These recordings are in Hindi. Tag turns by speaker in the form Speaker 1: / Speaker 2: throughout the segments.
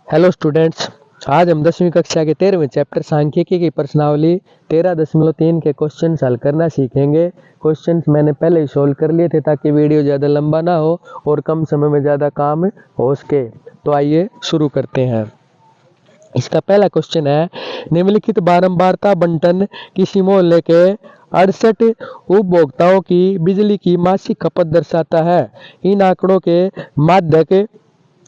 Speaker 1: हेलो स्टूडेंट्स, आज हम 10वीं कक्षा के 13वें चैप्टर सांख्यिकी की प्रश्नावली 13.3 के क्वेश्चन हल करना सीखेंगे। क्वेश्चंस मैंने पहले ही सोल्व कर लिए थे ताकि वीडियो ज़्यादा लंबा ना हो और कम समय में ज़्यादा काम हो सके। तो आइए शुरू करते हैं। इसका पहला क्वेश्चन है, निम्नलिखित बारंबारता बंटन किसी मोहल्ले के 68 उपभोक्ताओं की बिजली की मासिक खपत दर्शाता है। इन आंकड़ों के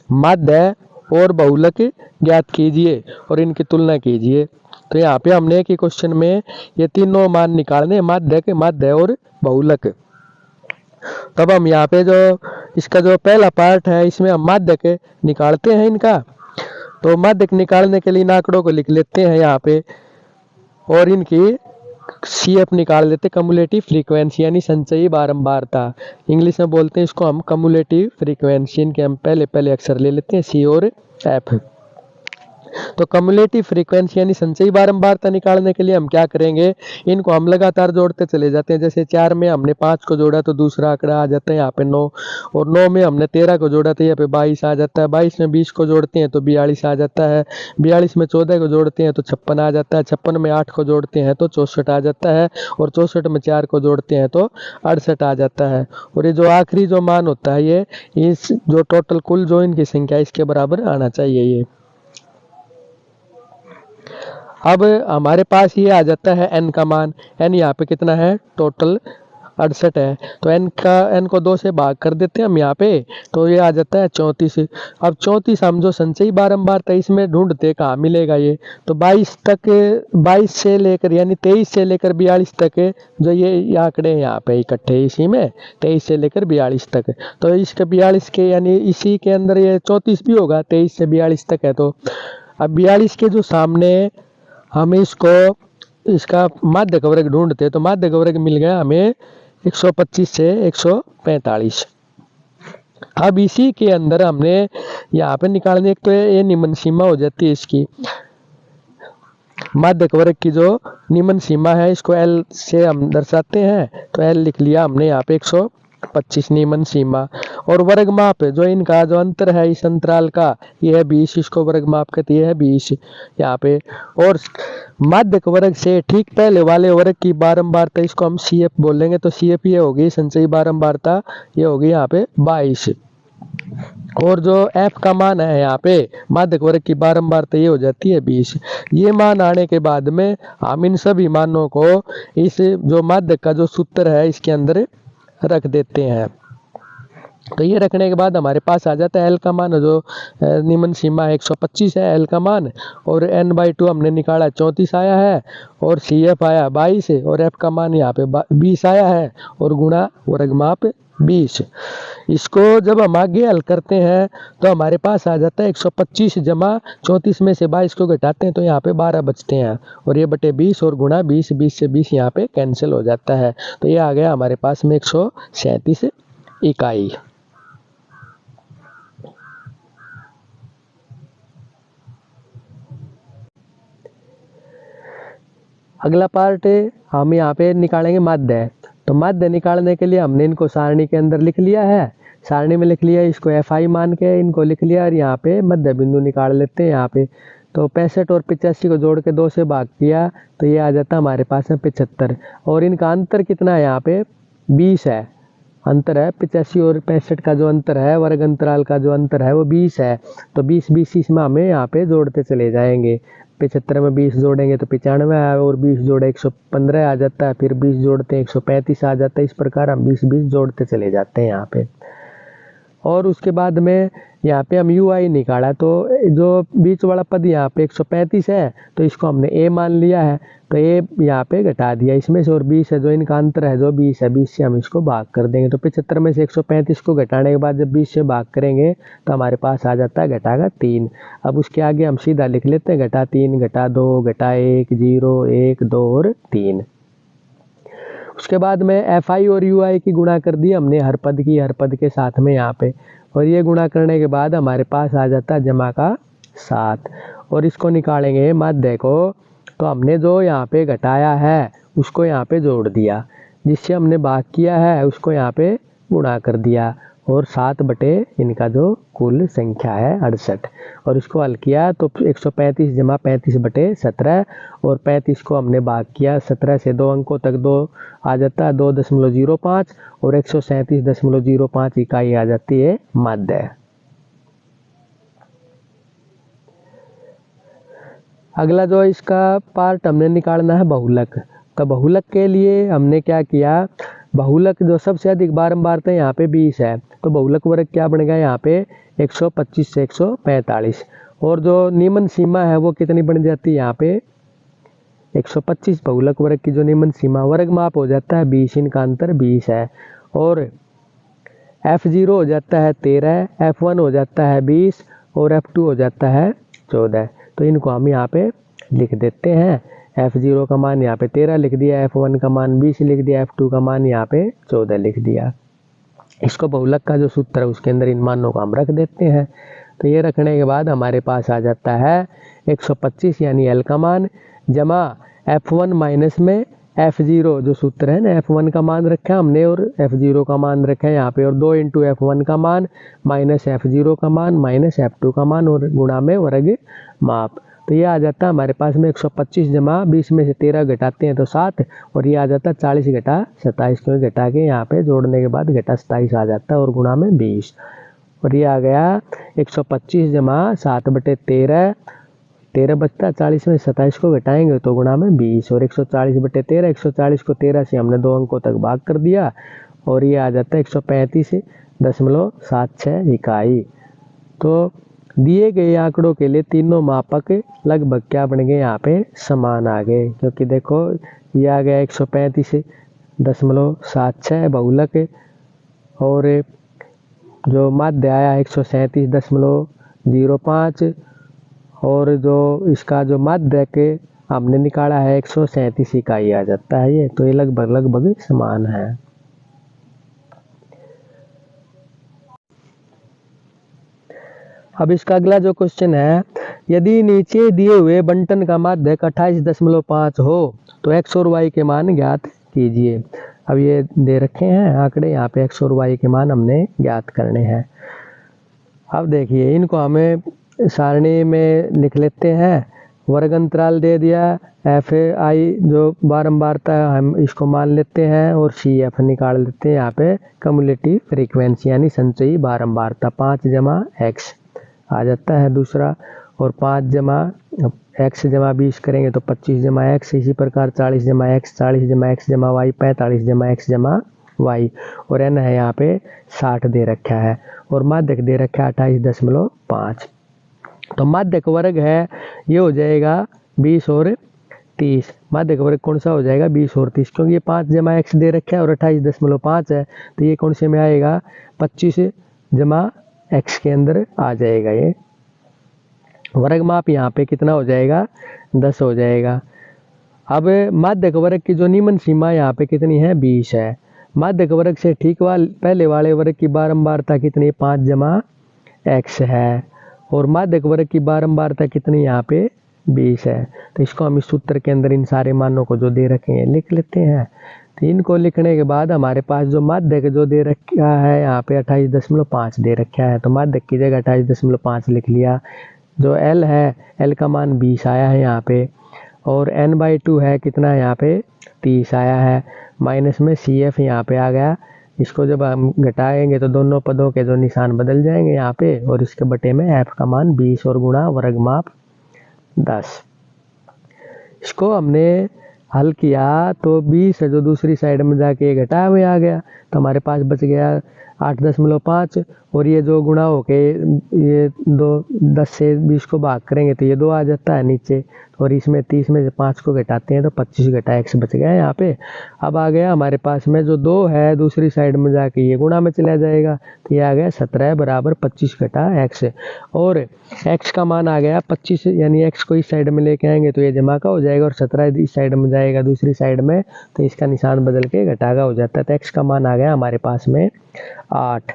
Speaker 1: माध्य और बहुलक ज्ञात कीजिए और इनकी तुलना कीजिए। तो यहाँ पे हमने एक ही क्वेश्चन में ये तीनों मान निकालने, माध्य और बहुलक। तब हम यहाँ पे जो इसका जो पहला पार्ट है इसमें हम माध्य के निकालते हैं इनका। तो माध्य निकालने के लिए इन आंकड़ों को लिख लेते हैं यहाँ पे और इनकी CF निकाल लेते, कम्युलेटिव फ्रीक्वेंसी यानी संचयी बारंबारता। इंग्लिश में बोलते हैं इसको हम कम्युलेटिव फ्रीक्वेंसी। इनके हम पहले अक्षर ले लेते हैं C और F। तो कम्युलेटिव फ्रीक्वेंसी यानी संचयी बारंबारता निकालने के लिए हम क्या करेंगे, इनको हम लगातार जोड़ते चले जाते हैं। जैसे 4 में हमने 5 को जोड़ा तो दूसरा आंकड़ा आ जाता है यहाँ पे 9, और 9 में हमने 13 को जोड़ा तो यहाँ पे 22 आ जाता है। 22 में 20 को जोड़ते हैं तो 42 आ जाता है। 42 में 14 को जोड़ते हैं तो 56 आ जाता है। 56 में 8 को जोड़ते हैं तो 64 आ जाता है, और 64 में 4 को जोड़ते हैं तो 68 आ जाता है। और ये जो आखिरी जो मान होता है ये इस जो टोटल कुल जो इनकी संख्या इसके बराबर आना चाहिए ये। अब हमारे पास ये आ जाता है n का मान। n यहाँ पे कितना है, टोटल 68 है। तो n को 2 से भाग कर देते हैं हम यहाँ पे, तो ये आ जाता है 34। अब 34 हम जो संचयी बारंबारता इसमें ढूंढते कहाँ मिलेगा ये, तो 22 से लेकर यानी 23 से लेकर 42 तक जो ये आंकड़े यहाँ पे इकट्ठे इसी में 23 से लेकर 42 तक। तो इसके 42 के यानी इसी के अंदर ये 34 भी होगा, 23 से 42 तक है। तो अब 42 के जो सामने हम इसका माध्य का वर्ग ढूंढते, तो माध्य का वर्ग मिल गया हमें 125 से 145। अब इसी के अंदर हमने यहाँ पे निकालने, एक तो ये निम्न सीमा हो जाती है इसकी, माध्य का वर्ग की जो निम्न सीमा है इसको L से हम दर्शाते हैं। तो L लिख लिया हमने यहाँ पे 125 निम्न सीमा। और वर्ग माप जो इनका जो अंतर है इस अंतराल का ये है 20, इसको वर्ग माप कहते हैं 20 यहाँ पे। और माध्य वर्ग से ठीक पहले वाले वर्ग की बारंबारता इसको हम CF बोलेंगे। तो CF ये होगी संचयी बारंबारता, ये होगी यहाँ पे 22। और जो F का मान है यहाँ पे माध्य वर्ग की बारंबारता ये हो जाती है 20। ये मान आने के बाद में हम इन सभी मानों को इस जो माध्य का जो सूत्र है इसके अंदर रख देते हैं। तो ये रखने के बाद हमारे पास आ जाता है L का मान, जो निम्न सीमा 125 है L का मान, और n/2 हमने निकाला 34 आया है, और CF आया 22 है, और F का मान यहाँ पे 20 आया है, और गुणा वर्ग माप 20। इसको जब हम आगे हल करते हैं तो हमारे पास आ जाता है 125 जमा 34 में से 22 को घटाते हैं तो यहाँ पे 12 बचते हैं, और ये बटे 20 और गुणा 20, 20 से 20 यहाँ पे कैंसिल हो जाता है। तो ये आ गया हमारे पास में 137 इकाई। अगला पार्ट हम यहाँ पे निकालेंगे माध्य। तो माध्य निकालने के लिए हमने इनको सारणी के अंदर लिख लिया है, सारणी में लिख लिया, इसको FI मान के इनको लिख लिया, और यहाँ पे मध्य बिंदु निकाल लेते हैं यहाँ पे। तो 65 और 85 को जोड़ के 2 से भाग किया तो ये आ जाता हमारे पास है 75। और इनका अंतर कितना है यहाँ पे 20 है, अंतर है 85 और 65 का जो अंतर है, वर्ग अंतराल का जो अंतर है वो 20 है। तो 20 इसमें हमें यहाँ पे जोड़ते चले जाएंगे। 75 में 20 जोड़ेंगे तो 95 आया, और 20 जोड़े 115 आ जाता है, फिर 20 जोड़ते हैं 135 आ जाता है। इस प्रकार हम 20 जोड़ते चले जाते हैं यहाँ पे। और उसके बाद में यहाँ पे हम UI निकाला, तो जो बीच वाला पद यहाँ पे 135 है तो इसको हमने A मान लिया है, तो A यहाँ पे घटा दिया इसमें से, और 20 है जो इनका अंतर है जो 20 है, 20 से हम इसको भाग कर देंगे। तो 75 में से 135 को घटाने के बाद जब 20 से भाग करेंगे तो हमारे पास आ जाता है घटागा 3। अब उसके आगे हम सीधा लिख लेते हैं घटा 3, घटा 2, घटा 1, 0, 1, 2 और 3। उसके बाद में FI और UI की गुणा कर दी हमने हर पद के साथ में यहाँ पे, और ये गुणा करने के बाद हमारे पास आ जाता है जमा का 7। और इसको निकालेंगे माध्य को, तो हमने जो यहाँ पे घटाया है उसको यहाँ पे जोड़ दिया, जिससे हमने भाग किया है उसको यहाँ पे गुणा कर दिया, और 7 बटे इनका जो कुल संख्या है 68। और इसको हल किया तो 135 जमा 35 बटे 17 और 35 को हमने भाग किया 17 से 2 अंकों तक 2 आ जाता है 2.05 और 137.05 इकाई आ जाती है माध्य। अगला जो इसका पार्ट हमने निकालना है बहुलक। तो बहुलक के लिए हमने क्या किया, बहुलक जो सबसे अधिक बारंबारता यहाँ पे 20 है तो बहुलक वर्ग क्या बनेगा यहाँ पे 125 से 145 और जो निम्न सीमा है वो कितनी बन जाती है यहाँ पे 125। बहुलक वर्ग की जो निम्न सीमा वर्ग माप हो जाता है 20, इनका अंतर 20 है और F0 हो जाता है 13, F1 हो जाता है 20 और F2 हो जाता है 14। तो इनको हम यहाँ पे लिख देते हैं। F0 का मान यहाँ पे 13 लिख दिया, F1 का मान 20 लिख दिया, F2 का मान यहाँ पे 14 लिख दिया। इसको बहुलक का जो सूत्र है उसके अंदर इन मानों को हम रख देते हैं। तो ये रखने के बाद हमारे पास आ जाता है 125 यानी L का मान जमा F1 माइनस में F0 जो सूत्र है ना, F1 का मान रखा है हमने और F0 का मान रखा है यहाँ पे और 2 इंटू F1 का मान माइनस F0 का मान माइनस F2 का मान और गुणा में वर्ग माप। तो ये आ जाता है हमारे पास में 125 जमा 20 में से 13 घटाते हैं तो 7 और ये आ जाता है 40 घटा 27 क्योंकि घटा के यहाँ पे जोड़ने के बाद घटा 27 आ जाता है और गुणा में 20 और ये आ गया 125 जमा 7 बटे 13, 13 बचता है 40 में 27 को घटाएंगे तो गुणा में 20 और 140 बटे 13, 140 को 13 से हमने 2 अंकों तक भाग कर दिया और ये आ जाता है 135.76 इकाई। तो दिए गए आंकड़ों के लिए तीनों मापक लगभग क्या बन गए यहाँ पे समान आ गए क्योंकि देखो ये आ गया 135.76 बहुलक और जो माध्य आया 137.05 और जो इसका जो माध्य के हमने निकाला है 137 इकाई आ जाता है ये। तो ये लगभग समान है। अब इसका अगला जो क्वेश्चन है, यदि नीचे दिए हुए बंटन का माध्य 28.5 हो तो x और y के मान ज्ञात कीजिए। अब ये दे रखे हैं आंकड़े, यहाँ पे x और y के मान हमने ज्ञात करने हैं। अब देखिए इनको हमें सारणी में लिख लेते हैं। वर्ग अंतराल दे दिया, एफ आई जो बारंबारता है हम इसको मान लेते हैं और सी एफ निकाल लेते हैं। यहाँ पे कम्युलेटिव फ्रीक्वेंसी यानी संचयी बारंबारता 5 जमा एक्स आ जाता है दूसरा और 5 जमा एक्स जमा 20 करेंगे तो 25 जमा एक्स, इसी प्रकार 40 जमा एक्स, 40 जमा एक्स जमा वाई, 45 जमा एक्स जमा वाई और एन है यहाँ पे 60 दे रखा है और माध्यक दे रखा है 28.5। तो माध्यक वर्ग है ये हो जाएगा 20 और 30। माध्यक वर्ग कौन सा हो जाएगा 20 और 30 क्योंकि ये 5 जमा एक्स दे रखा है और 28.5 है तो ये कौन से में आएगा 25 जमा एक्स के अंदर आ जाएगा। ये वर्ग माप यहाँ पे कितना हो जाएगा 10 हो जाएगा। अब माध्यक वर्ग की जो निम्न सीमा यहाँ पे कितनी है 20 है। माध्यक वर्ग से ठीक पहले वाले वर्ग की बारंबारता कितनी 5 जमा एक्स है और माध्यक वर्ग की बारंबारता कितनी यहाँ पे 20 है। तो इसको हम इस सूत्र के अंदर इन सारे मानों को जो दे रखे हैं लिख लेते हैं। तो इनको लिखने के बाद हमारे पास जो माध्यक जो दे रखा है यहाँ पे 28.5 दे रखा है तो माध्यक की जगह 28.5 लिख लिया। जो L है L का मान 20 आया है यहाँ पे और n/2 है कितना यहाँ पे 30 आया है माइनस में CF यहाँ पे आ गया। इसको जब हम घटाएंगे तो दोनों पदों के जो निशान बदल जाएंगे यहाँ पे और इसके बटे में F का मान 20 और गुणा वर्ग माप 10। इसको हमने हल किया तो 20 है जो दूसरी साइड में जाके घटाया हुआ आ गया तो हमारे पास बच गया 8.5 और ये जो गुणा होके ये 10 से 20 को भाग करेंगे तो ये 2 आ जाता है नीचे और इसमें 30 में से 5 को घटाते हैं तो 25 घटा x बच गया यहाँ पे। अब आ गया हमारे पास में जो 2 है दूसरी साइड में जाके ये गुणा में चला जाएगा तो ये आ गया 17 बराबर 25 घटा x और x का मान आ गया 25 यानी x को इस साइड में लेके आएंगे तो ये जमा का हो जाएगा और 17 इस साइड में जाएगा दूसरी साइड में तो इसका निशान बदल के घटा का हो जाता है। तो x का मान आ गया हमारे पास में 8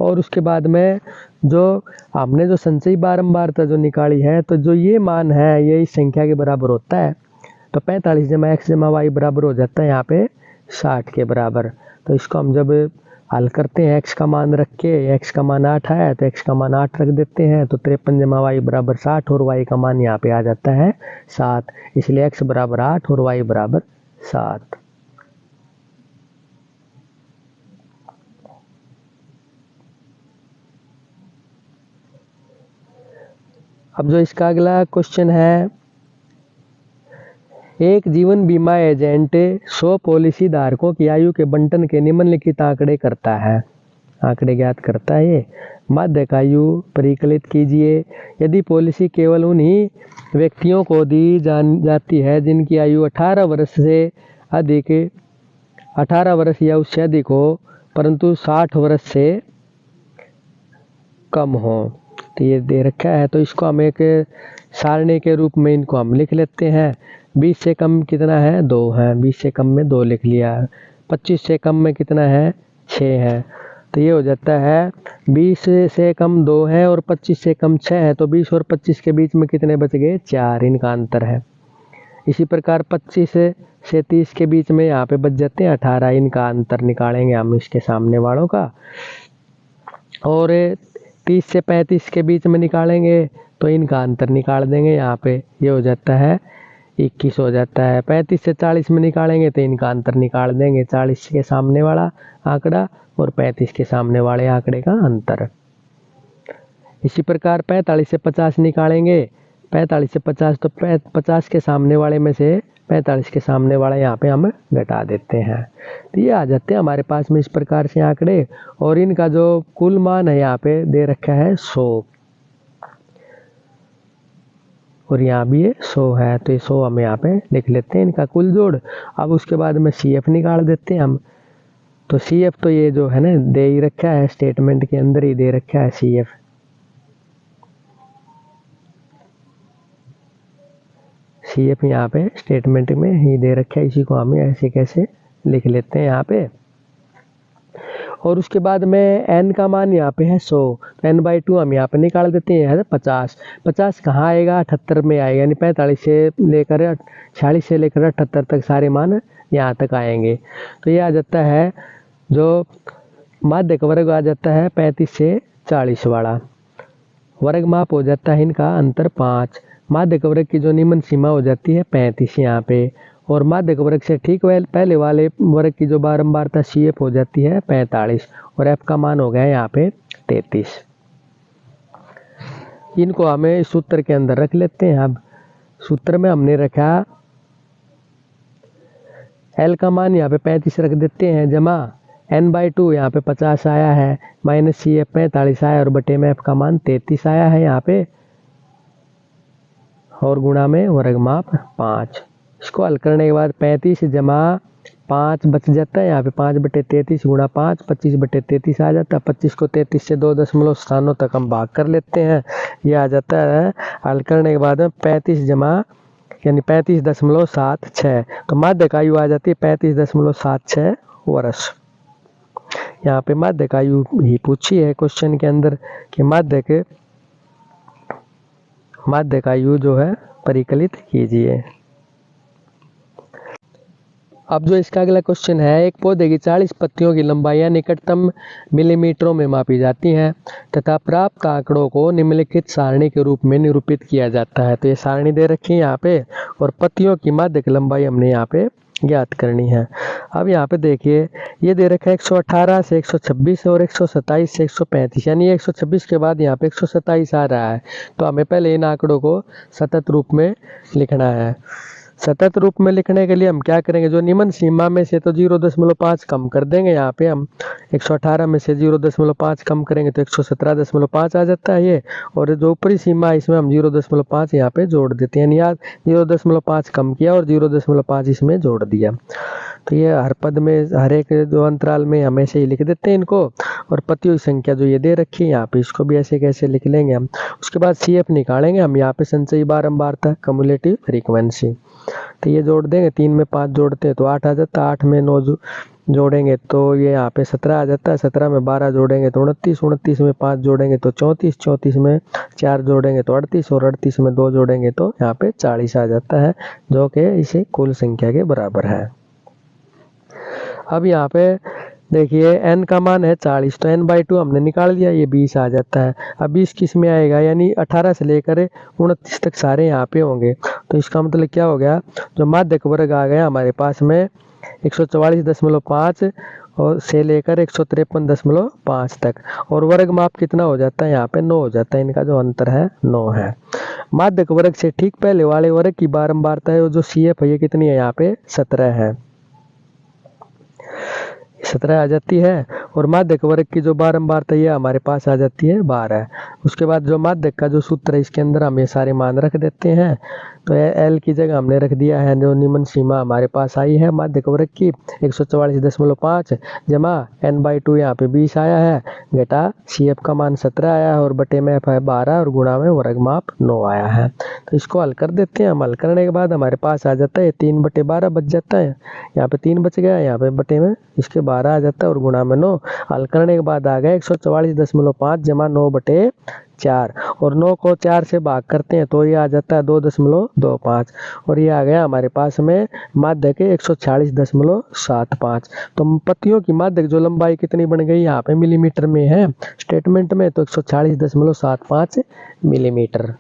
Speaker 1: और उसके बाद में जो हमने जो संचयी बारंबारता जो निकाली है तो जो ये मान है ये इस संख्या के बराबर होता है तो 45 जमा एक्स जमा वाई बराबर हो जाता है यहाँ पे 60 के बराबर। तो इसको हम जब हल करते हैं x का मान रख के, x का मान 8 आया तो x का मान 8 रख देते हैं, तो 53 जमा y बराबर 60 और y का मान यहाँ पे आ जाता है 7, इसलिए x बराबर 8 और y बराबर 7। अब जो इसका अगला क्वेश्चन है, एक जीवन बीमा एजेंट 100 पॉलिसी धारकों की आयु के बंटन के निम्नलिखित आंकड़े करता है, आंकड़े ज्ञात करता है। ये माध्यक आयु परिकलित कीजिए। यदि पॉलिसी केवल उन्हीं व्यक्तियों को दी जाती है जिनकी आयु 18 वर्ष से अधिक, 18 वर्ष या उससे अधिक हो, परंतु 60 वर्ष से कम हो, तो ये दे रखा है। तो इसको हम एक सारणी के रूप में इनको हम लिख लेते हैं। 20 से कम कितना है, 2 है, 20 से कम में 2 लिख लिया। 25 से कम में कितना है, 6 है, तो ये हो जाता है 20 से कम 2 है और 25 से कम 6 है, तो 20 और 25 के बीच में कितने बच गए, 4, इनका अंतर है। इसी प्रकार 25 से 30 के बीच में यहाँ पे बच जाते हैं 18, इनका अंतर निकालेंगे हम इसके सामने वालों का। और 30 से 35 के बीच में निकालेंगे तो इनका अंतर निकाल देंगे, यहाँ पे ये हो जाता है 21 हो जाता है। 35 से 40 में निकालेंगे तो इनका अंतर निकाल देंगे, 40 के सामने वाला आंकड़ा और 35 के सामने वाले आंकड़े का अंतर। इसी प्रकार 45 से 50 निकालेंगे, 45 से 50 तो 50 के सामने वाले में से 45 के सामने वाला यहाँ पे हम घटा देते हैं, तो ये आ जाते हैं हमारे पास में इस प्रकार से आंकड़े। और इनका जो कुल मान है यहाँ पे दे रखा है 100, और यहाँ भी ये 100 है, तो ये 100 हम यहाँ पे लिख लेते हैं इनका कुल जोड़। अब उसके बाद में CF निकाल देते हैं हम, तो CF तो ये जो है ना दे ही रखा है, स्टेटमेंट के अंदर ही दे रखा है CF। CF यहाँ पे स्टेटमेंट में ही दे रखा है, इसी को हम ऐसे कैसे लिख लेते हैं यहाँ पे। और उसके बाद में n का मान यहाँ पे है 100, तो n/2 हम यहाँ पे निकाल देते हैं 50। 50 कहाँ आएगा, 78 में आएगा, यानी 45 से लेकर 46 से लेकर 78 तक सारे मान यहाँ तक आएंगे। तो ये आ जाता है जो माध्यक वर्ग आ जाता है 35 से 40 वाला, वर्ग माप हो जाता है इनका अंतर 5। माध्यक वर्ग की जो निम्न सीमा हो जाती है 35 यहाँ पे, और माध्यक वर्ग से ठीक पहले वाले वर्ग की जो बारंबारता CF हो जाती है 45, और F का मान हो गया यहाँ पे 33। इनको हमें सूत्र के अंदर रख लेते हैं। अब सूत्र में हमने रखा L का मान यहाँ पे 35 रख देते हैं, जमा n/2 यहाँ पे 50 आया है, माइनस CF 45 आया, और बटे में F का मान 33 आया है यहाँ पे, और गुणा में वर्ग माप 5। इसको हल करने के बाद 35 जमा 5 बच जाता है यहाँ पे, 5/33 गुणा 5, 25/33 आ जाता है। 25 को 33 से 2 दशमलव स्थानों तक हम भाग कर लेते हैं, ये आ जाता है। हल करने के बाद में 35 जमा यानी 35.76, तो माध्यक आयु आ जाती है 35.76 वर्ष। यहाँ पे माध्यक आयु ही पूछी है क्वेश्चन के अंदर कि माध्यक आयु जो है परिकलित कीजिए। अब जो इसका अगला क्वेश्चन है, एक पौधे की 40 पत्तियों की लंबाइयाँ निकटतम मिलीमीटरों में मापी जाती हैं तथा प्राप्त आंकड़ों को निम्नलिखित सारणी के रूप में निरूपित किया जाता है। तो ये सारणी दे रखी है यहाँ पे, और पत्तियों की माध्यक लंबाई हमने यहाँ पे ज्ञात करनी है। अब यहाँ पे देखिए ये दे रखा है 118 से 126 और 127 से 135, यानी 126 के बाद यहाँ पे 127 आ रहा है, तो हमें पहले इन आंकड़ों को सतत रूप में लिखना है। सतत रूप में लिखने के लिए हम क्या करेंगे, जो निम्न सीमा में से तो 0.5 कम कर देंगे, यहाँ पे हम 118 में से 0.5 कम करेंगे तो 117.5 आ जाता है ये, और जो ऊपरी सीमा है इसमें हम 0.5 यहाँ पे जोड़ देते हैं, यानी 0.5 कम किया और 0.5 इसमें जोड़ दिया। तो ये हर पद में हर एक जो अंतराल में हम ऐसे ही लिख देते हैं इनको, और पत्तियों की संख्या जो ये दे रखी है यहाँ पे इसको भी ऐसे कैसे लिख लेंगे हम। उसके बाद CF निकालेंगे हम, यहाँ पे संचयी बारंबारता कम्युलेटिव फ्रीक्वेंसी, तो ये जोड़ देंगे, 3 में 5 जोड़ते हैं तो 8 आ जाता है, 8 में 9 जोड़ेंगे तो ये यहाँ पे 17 आ जाता है, 17 में 12 जोड़ेंगे तो 29, 29 में 5 जोड़ेंगे तो 34, 34 में 4 जोड़ेंगे तो 38, और 38 में 2 जोड़ेंगे तो यहाँ पे 40 आ जाता है, जो कि इसे कुल संख्या के बराबर है। अब यहाँ पे देखिए n का मान है 40, तो n/2 हमने निकाल लिया, ये 20 आ जाता है। अब 20 किस में आएगा, यानी 18 से लेकर 29 तक सारे यहाँ पे होंगे। तो इसका मतलब क्या हो गया, जो माध्यक वर्ग आ गया हमारे पास में 144.5 और से लेकर 153.5 तक, और वर्ग माप कितना हो जाता है, यहाँ पे 9 हो जाता है। इनका जो अंतर है 9 है। माध्यक वर्ग से ठीक पहले वाले वर्ग की बारंबारता है, जो CF है, ये कितनी है, यहाँ पे 17 है, 17 आ जाती है। और माध्यक वर्ग की जो बारंबारता है हमारे पास आ जाती है 12। उसके बाद जो माध्यक का जो सूत्र है, इसके अंदर हम ये सारे मान रख देते हैं। तो L की जगह हमने रख दिया है, जो निम्न सीमा हमारे पास आई है माध्यक वर्ग की 144.5 जमा n/2 यहाँ पे 20 आया है, घटा CF का मान 17 आया है, और बटे में F है 12, और गुणा में वर्ग माप 9 आया है। तो इसको हल कर देते हैं। हम हल करने के बाद हमारे पास आ जाता है 3/12 बच जाता है, यहाँ पे 3 बच गया, यहाँ पे बटे में इसके 12 आ जाता है, और गुणा में 9। हल करने के बाद आ गया 144.5 जमा 9/4, और 9 को 4 से भाग करते हैं तो ये आ जाता है 2.25, और ये आ गया हमारे पास में माध्यक 146.75। तो पत्तियों की माध्यक जो लंबाई कितनी बन गई, यहाँ पे मिलीमीटर में है स्टेटमेंट में, तो 146.75 मिलीमीटर।